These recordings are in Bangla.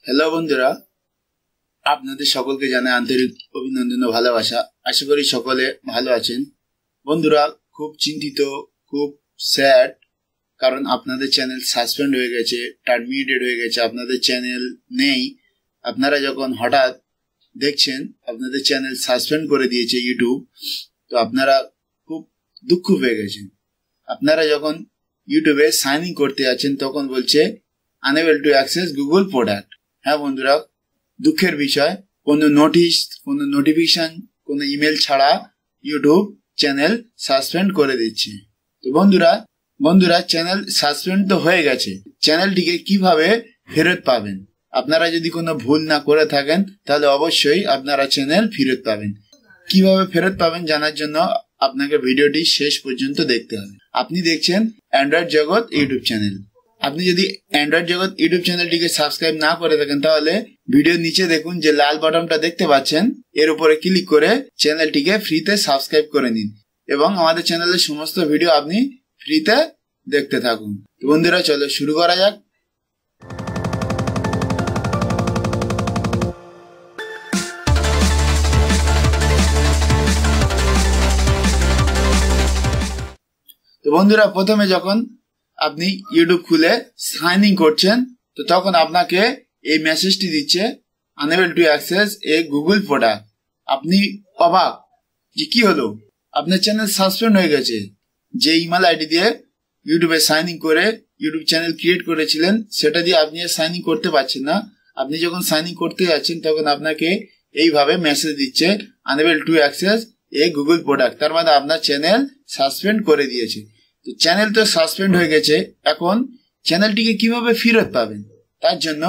হ্যালো বন্ধুরা, আপনাদের সকলকে জানাই আন্তরিক অভিনন্দন ও ভালোবাসা। আশা করি সকলে ভালো আছেন। বন্ধুরা, খুব চিন্তিত, খুব স্যাড, কারণ আপনাদের চ্যানেল সাসপেন্ড হয়ে গেছে, টার্মিনেটেড হয়ে গেছে, আপনাদের চ্যানেল নেই। আপনারা যখন হঠাৎ দেখছেন আপনাদের চ্যানেল সাসপেন্ড করে দিয়েছে ইউটিউব, তো আপনারা খুব দুঃখ পেয়ে গেছেন। আপনারা যখন ইউটিউবে সাইন ইন করতে যাচ্ছেন তখন বলছে unable to access Google product. হ্যাঁ বন্ধুরা, দুঃখের বিষয়, কোনো নোটিশ, কোনো নোটিফিকেশন, কোনো ইমেল ছাড়া ইউটিউব চ্যানেল সাসপেন্ড করে দিচ্ছে। তো বন্ধুরা চ্যানেল সাসপেন্ড তো হয়ে গেছে, চ্যানেলটিকে কিভাবে ফেরত পাবেন? আপনারা যদি কোনো ভুল না করে থাকেন তাহলে অবশ্যই আপনারা চ্যানেল ফেরত পাবেন। কিভাবে ফেরত পাবেন জানার জন্য আপনাকে ভিডিওটি শেষ পর্যন্ত দেখতে হবে। আপনি দেখছেন অ্যান্ড্রয়েড জগৎ ইউটিউব চ্যানেল। আপনি যদি অ্যান্ড্রয়েড জগৎ ইউটিউব চ্যানেলটিকে সাবস্ক্রাইব না করে থাকেন তাহলে ভিডিওর নিচে দেখুন যে লাল বাটনটা দেখতে পাচ্ছেন, এর উপরে ক্লিক করে চ্যানেলটিকে ফ্রিতে সাবস্ক্রাইব করে নিন এবং আমাদের চ্যানেলের সমস্ত ভিডিও আপনি ফ্রিতে দেখতে থাকুন। তো বন্ধুরা, চলো শুরু করা যাক। তো বন্ধুরা, প্রথমে যখন আপনি ইউটিউব খুলে সাইন ইন করছেন তো তখন আপনাকে এই মেসেজটি দিচ্ছে unable to access A Google product. আপনি অবাক যে কি হলো, আপনার চ্যানেল সাসপেন্ড হয়ে গেছে। যে ইমেল আইডি দিয়ে ইউটিউবে সাইন ইন করে ইউটিউব চ্যানেল ক্রিয়েট করেছিলেন সেটা দিয়ে আপনি সাইন ইন করতে পারছেন না। আপনি যখন সাইন ইন করতে যাচ্ছেন তখন আপনাকে এইভাবে মেসেজ দিচ্ছে unable to access A Google product. তার মানে আপনার চ্যানেল সাসপেন্ড করে দিয়েছে। তো চ্যানেল তো সাসপেন্ড হয়ে গেছে, এখন চ্যানেলটিকে কিভাবে ফেরত পাবেন? তার জন্য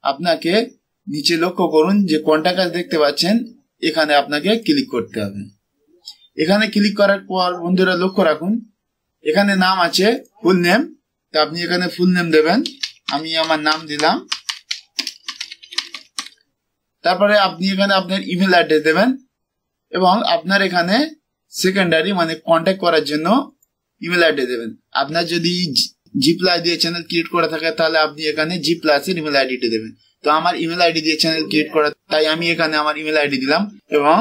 আপনাকে নিচে লক্ষ্য করুন যে কন্টাক্ট আস দেখতে পাচ্ছেন, এখানে আপনাকে ক্লিক করতে হবে। এখানে ক্লিক করার পর বন্ধুরা লক্ষ্য রাখুন, এখানে নাম আছে ফুল নেম। তো আপনি এখানে ফুল নেম দেবেন, আমি আমার নাম দিলাম। তারপরে আপনি এখানে আপনার ইমেল অ্যাড্রেস দেবেন এবং আপনার এখানে সেকেন্ডারি মানে কন্ট্যাক্ট করার জন্য ইমেল আইডি দেবেন। আপনার যদি জি প্লাস দিয়ে চ্যানেল ক্রিয়েট করা থাকে তাহলে আপনি এখানে জি প্লাস এর ইমেল আইডিটা দেবেন। তো আমার ইমেল আইডি দিয়ে চ্যানেল ক্রিয়েট করা, তাই আমি এখানে আমার ইমেল আইডি দিলাম এবং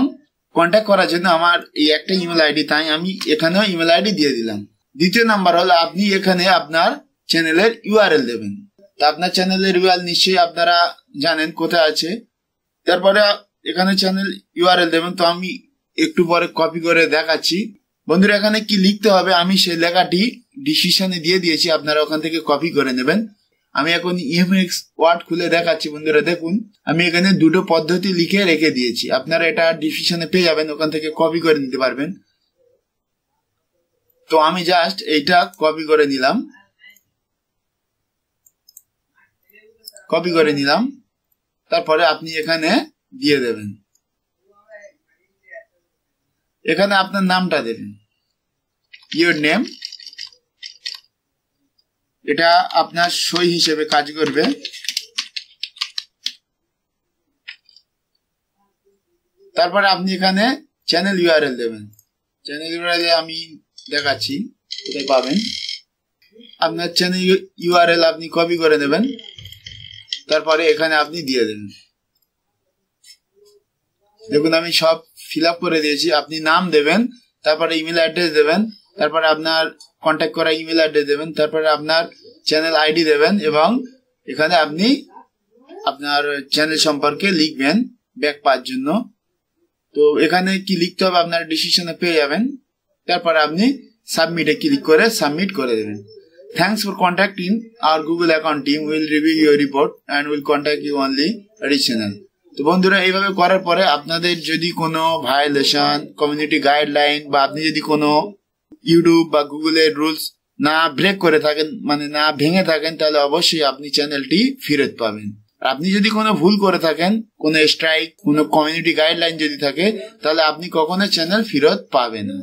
কন্ট্যাক্ট করার জন্য আমার এই একটা ইমেল আইডি, তাই আমি এখানেও ইমেল আইডি দিয়ে দিলাম। দ্বিতীয় নাম্বার হলো আপনি এখানে আপনার চ্যানেলের ইউআরএল দেবেন। তো আপনার চ্যানেলের ইউআরএল নিশ্চয়ই আপনারা জানেন কোথায় আছে। তারপরে এখানে চ্যানেল ইউআরএল দেবেন। তো আমি একটু পরে কপি করে দেখাচ্ছি। বন্ধুরা, এখানে কি লিখতে হবে আমি সেই লেখাটি ডিসক্রিপশনে দিয়ে দিয়েছি, আপনারা ওখান থেকে কপি করে নেবেন। আমি এখন ইএমএক্স ওয়ার্ড খুলে দেখাচ্ছি। বন্ধুরা দেখুন, আমি এখানে দুটো পদ্ধতি লিখে রেখে দিয়েছি, আপনারা এটা ডিসক্রিপশনে পেয়ে যাবেন, ওখান থেকে কপি করে নিতে পারবেন। তো আমি জাস্ট এইটা কপি করে নিলাম, তারপরে আপনি এখানে দিয়ে দেবেন। এখানে আপনার নামটা দেবেন, ইউর নেম, এটা আপনার সই হিসেবে কাজ করবে। তারপরে আপনি এখানে চ্যানেল ইউআরএল দেবেন। চ্যানেল ইউআরএল আমি দেখাচ্ছি কোথায় পাবেন। আপনার চ্যানেল ইউআরএল আপনি কপি করে নেবেন, তারপরে এখানে আপনি দিয়ে দেবেন। দেখুন আমি সব ফিল আপ করে দিয়েছি। আপনি নাম দেবেন, তারপরে ইমেল অ্যাড্রেস দেবেন, তারপরে আপনার কন্ট্যাক্ট করা ইমেল অ্যাড্রেস দেবেন, তারপরে আপনার চ্যানেল আইডি দেবেন এবং এখানে আপনি আপনার চ্যানেল সম্পর্কে লিখবেন ব্যাক পাওয়ার জন্য। তো এখানে কি লিখতে হবে আপনার ডিসিশনে পেয়ে যাবেন। তারপরে আপনি সাবমিটে ক্লিক করে সাবমিট করে দেবেন। Thanks for contacting our Google account team, will review your report and will contact you only additional. তো বন্ধুরা, এইভাবে করার পরে আপনাদের যদি কোনো ভায়োলেশন, কমিউনিটি গাইডলাইন বা আপনি যদি কোনো ইউটিউব বা গুগলের রুলস না ব্রেক করে থাকেন, মানে না ভেঙে থাকেন, তাহলে অবশ্যই আপনি চ্যানেলটি ফেরত পাবেন। আপনি যদি কোনো ভুল করে থাকেন, কোনো স্ট্রাইক, কোনো কমিউনিটি গাইডলাইন যদি থাকে, তাহলে আপনি কখনো চ্যানেল ফেরত পাবেন না।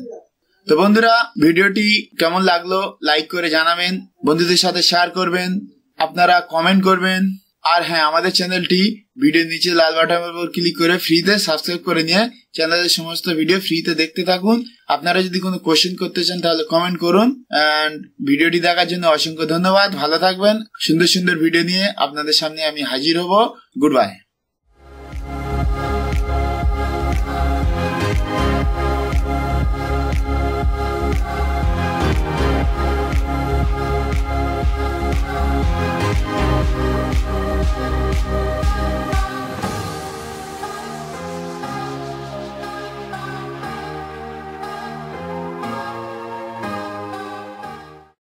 তো বন্ধুরা, ভিডিওটি কেমন লাগলো লাইক করে জানাবেন, বন্ধুদের সাথে শেয়ার করবেন, আপনারা কমেন্ট করবেন। আর হ্যাঁ, আমাদের চ্যানেলটি ভিডিও নিচে লাল বাটনের উপর ক্লিক করে ফ্রিতে সাবস্ক্রাইব করে নিয়ে চ্যানেলের সমস্ত ভিডিও ফ্রিতে দেখতে থাকুন। আপনারা যদি কোনো কোশ্চেন করতে চান তাহলে কমেন্ট করুন। এন্ড ভিডিওটি দেখার জন্য অসংখ্য ধন্যবাদ। ভালো থাকবেন। সুন্দর সুন্দর ভিডিও নিয়ে আপনাদের সামনে আমি হাজির হব। Good bye.